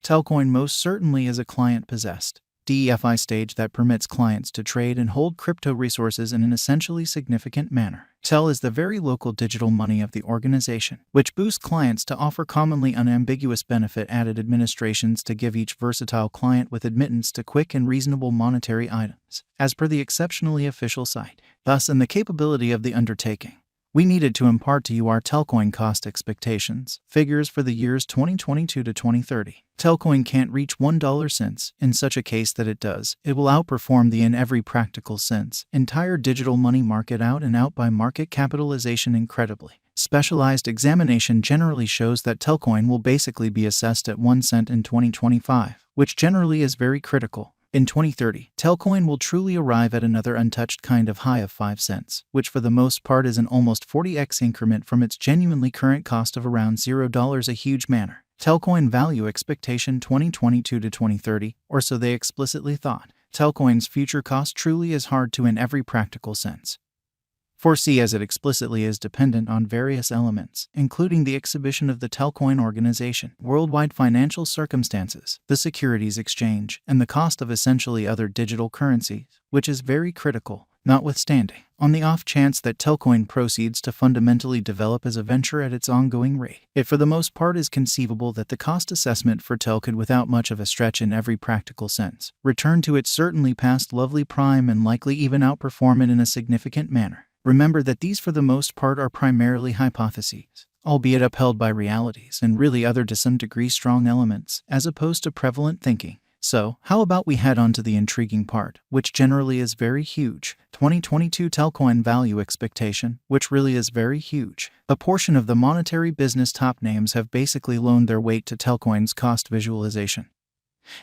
Telcoin most certainly is a client-possessed DeFi stage that permits clients to trade and hold crypto resources in an essentially significant manner. Tel is the very local digital money of the organization, which boosts clients to offer commonly unambiguous benefit-added administrations to give each versatile client with admittance to quick and reasonable monetary items, as per the exceptionally official site. Thus, in the capability of the undertaking, we needed to impart to you our Telcoin cost expectations, figures for the years 2022 to 2030. Telcoin can't reach $1 since, in such a case that it does, it will outperform the in every practical sense entire digital money market out and out by market capitalization incredibly. Specialized examination generally shows that Telcoin will basically be assessed at 1 cent in 2025, which generally is very critical. In 2030, Telcoin will truly arrive at another untouched kind of high of 5 cents, which for the most part is an almost 40x increment from its genuinely current cost of around $0 a huge manner. Telcoin value expectation 2022 to 2030, or so they explicitly thought. Telcoin's future cost truly is hard to in every practical sense foresee, as it explicitly is dependent on various elements, including the exhibition of the Telcoin organization, worldwide financial circumstances, the securities exchange, and the cost of essentially other digital currencies, which is very critical. Notwithstanding, on the off chance that Telcoin proceeds to fundamentally develop as a venture at its ongoing rate, it for the most part is conceivable that the cost assessment for Tel could, without much of a stretch in every practical sense, return to its certainly past lovely prime and likely even outperform it in a significant manner. Remember that these for the most part are primarily hypotheses, albeit upheld by realities and really other to some degree strong elements, as opposed to prevalent thinking. So, how about we head on to the intriguing part, which generally is very huge, 2022 Telcoin value expectation, which really is very huge. A portion of the monetary business top names have basically loaned their weight to Telcoin's cost visualization.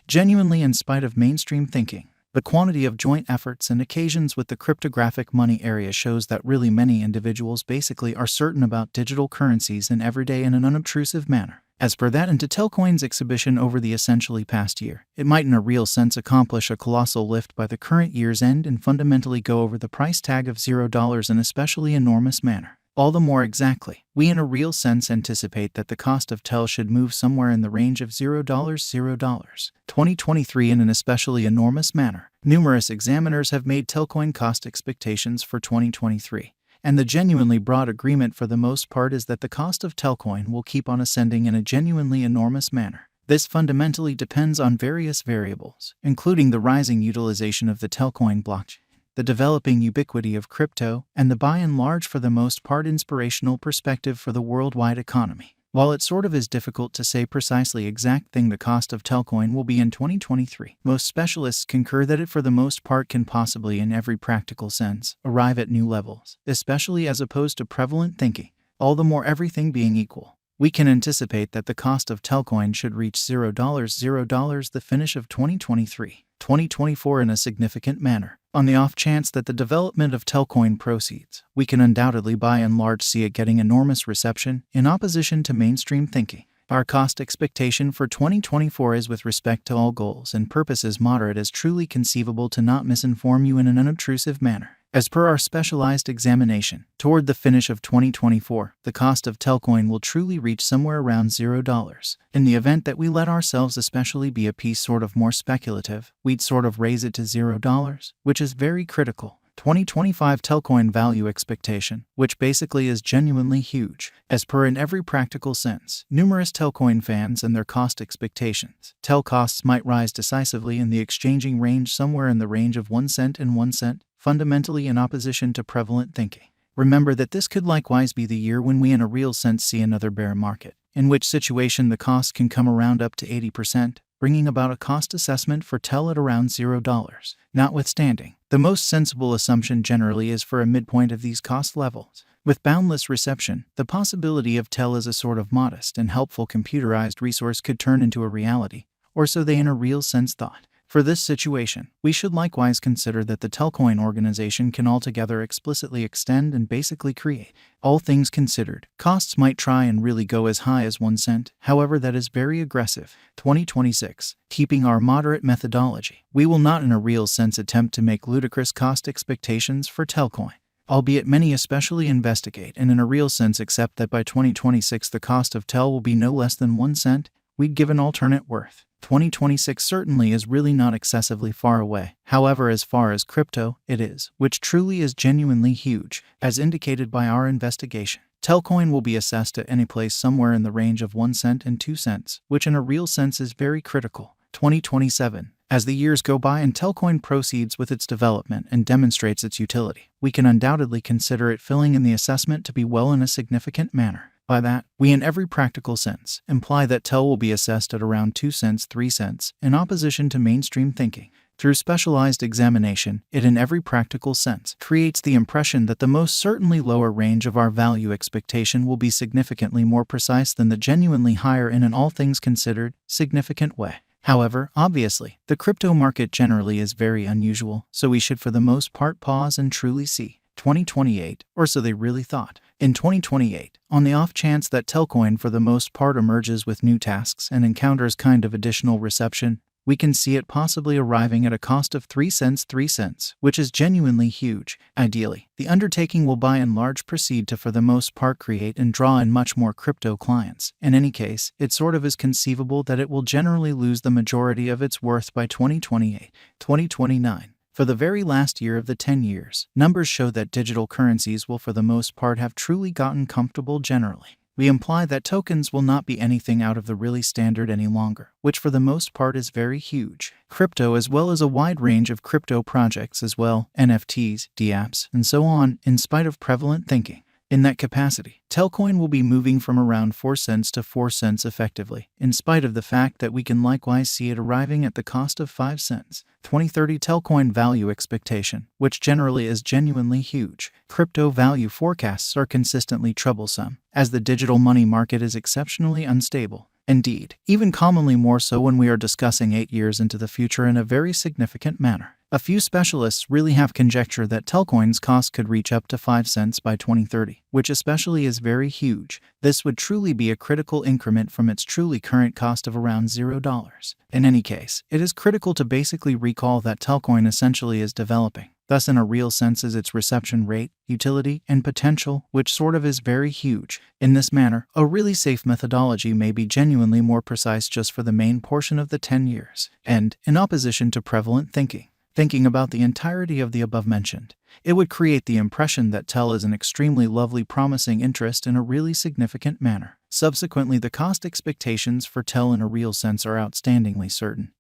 Genuinely, in spite of mainstream thinking, the quantity of joint efforts and occasions with the cryptographic money area shows that really many individuals basically are certain about digital currencies in everyday in an unobtrusive manner. As per that, into Telcoin's exhibition over the essentially past year, it might in a real sense accomplish a colossal lift by the current year's end and fundamentally go over the price tag of $0 in especially enormous manner. All the more exactly, we in a real sense anticipate that the cost of Tel should move somewhere in the range of $0, 2023 in an especially enormous manner. Numerous examiners have made Telcoin cost expectations for 2023, and the genuinely broad agreement for the most part is that the cost of Telcoin will keep on ascending in a genuinely enormous manner. This fundamentally depends on various variables, including the rising utilization of the Telcoin blockchain, the developing ubiquity of crypto, and the by and large for the most part inspirational perspective for the worldwide economy. While it sort of is difficult to say precisely exact thing the cost of Telcoin will be in 2023, most specialists concur that it for the most part can possibly in every practical sense arrive at new levels, especially as opposed to prevalent thinking. All the more, everything being equal, we can anticipate that the cost of Telcoin should reach $0 the finish of 2023-2024 in a significant manner. On the off chance that the development of Telcoin proceeds, we can undoubtedly by and large see it getting enormous reception in opposition to mainstream thinking. Our cost expectation for 2024 is, with respect to all goals and purposes, moderate as truly conceivable to not misinform you in an unobtrusive manner. As per our specialized examination, toward the finish of 2024, the cost of Telcoin will truly reach somewhere around $0. In the event that we let ourselves especially be a piece sort of more speculative, we'd sort of raise it to $0, which is very critical. 2025 Telcoin value expectation, which basically is genuinely huge, as per in every practical sense. Numerous Telcoin fans and their cost expectations. Tel costs might rise decisively in the exchanging range somewhere in the range of 1 cent and 1 cent, fundamentally in opposition to prevalent thinking. Remember that this could likewise be the year when we in a real sense see another bear market, in which situation the cost can come around up to 80%, bringing about a cost assessment for Tel at around $0. Notwithstanding, the most sensible assumption generally is for a midpoint of these cost levels. With boundless reception, the possibility of Tel as a sort of modest and helpful computerized resource could turn into a reality, or so they in a real sense thought. For this situation, we should likewise consider that the Telcoin organization can altogether explicitly extend and basically create. All things considered, costs might try and really go as high as 1 cent, however that is very aggressive. 2026, keeping our moderate methodology, we will not in a real sense attempt to make ludicrous cost expectations for Telcoin, albeit many especially investigate and in a real sense accept that by 2026 the cost of Tel will be no less than 1 cent. We'd give an alternate worth. 2026 certainly is really not excessively far away. However, as far as crypto, it is, which truly is genuinely huge, as indicated by our investigation. Telcoin will be assessed at any place somewhere in the range of 1 cent and 2 cents, which in a real sense is very critical. 2027. As the years go by and Telcoin proceeds with its development and demonstrates its utility, we can undoubtedly consider it filling in the assessment to be well in a significant manner. By that, we in every practical sense imply that Tel will be assessed at around 2 cents, 3 cents, in opposition to mainstream thinking. Through specialized examination, it in every practical sense creates the impression that the most certainly lower range of our value expectation will be significantly more precise than the genuinely higher in an all things considered, significant way. However, obviously, the crypto market generally is very unusual, so we should for the most part pause and truly see. 2028, or so they really thought. In 2028, on the off chance that Telcoin for the most part emerges with new tasks and encounters kind of additional reception, we can see it possibly arriving at a cost of 3 cents, which is genuinely huge. Ideally, the undertaking will by and large proceed to for the most part create and draw in much more crypto clients. In any case, it sort of is conceivable that it will generally lose the majority of its worth by 2028, 2029. For the very last year of the 10 years, numbers show that digital currencies will for the most part have truly gotten comfortable generally. We imply that tokens will not be anything out of the really standard any longer, which for the most part is very huge. Crypto as well as a wide range of crypto projects as well, NFTs, dApps, and so on, in spite of prevalent thinking. In that capacity, Telcoin will be moving from around 4 cents to 4 cents effectively, in spite of the fact that we can likewise see it arriving at the cost of 5 cents. 2030 Telcoin value expectation, which generally is genuinely huge. Crypto value forecasts are consistently troublesome, as the digital money market is exceptionally unstable. Indeed, even commonly more so when we are discussing 8 years into the future in a very significant manner. A few specialists really have conjectured that Telcoin's cost could reach up to 5 cents by 2030, which especially is very huge. This would truly be a critical increment from its truly current cost of around $0. In any case, it is critical to basically recall that Telcoin essentially is developing. Thus, in a real sense, is its reception rate, utility, and potential, which sort of is very huge. In this manner, a really safe methodology may be genuinely more precise just for the main portion of the 10 years. And, in opposition to prevalent thinking about the entirety of the above-mentioned, it would create the impression that Tel is an extremely lovely promising interest in a really significant manner. Subsequently, the cost expectations for Tel in a real sense are outstandingly certain.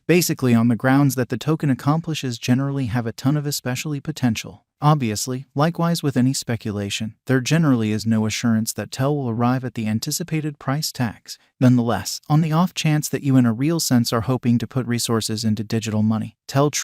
Basically on the grounds that the token accomplishes generally have a ton of especially potential. Obviously, likewise with any speculation, there generally is no assurance that Tel will arrive at the anticipated price tags. Nonetheless, on the off chance that you in a real sense are hoping to put resources into digital money, Tel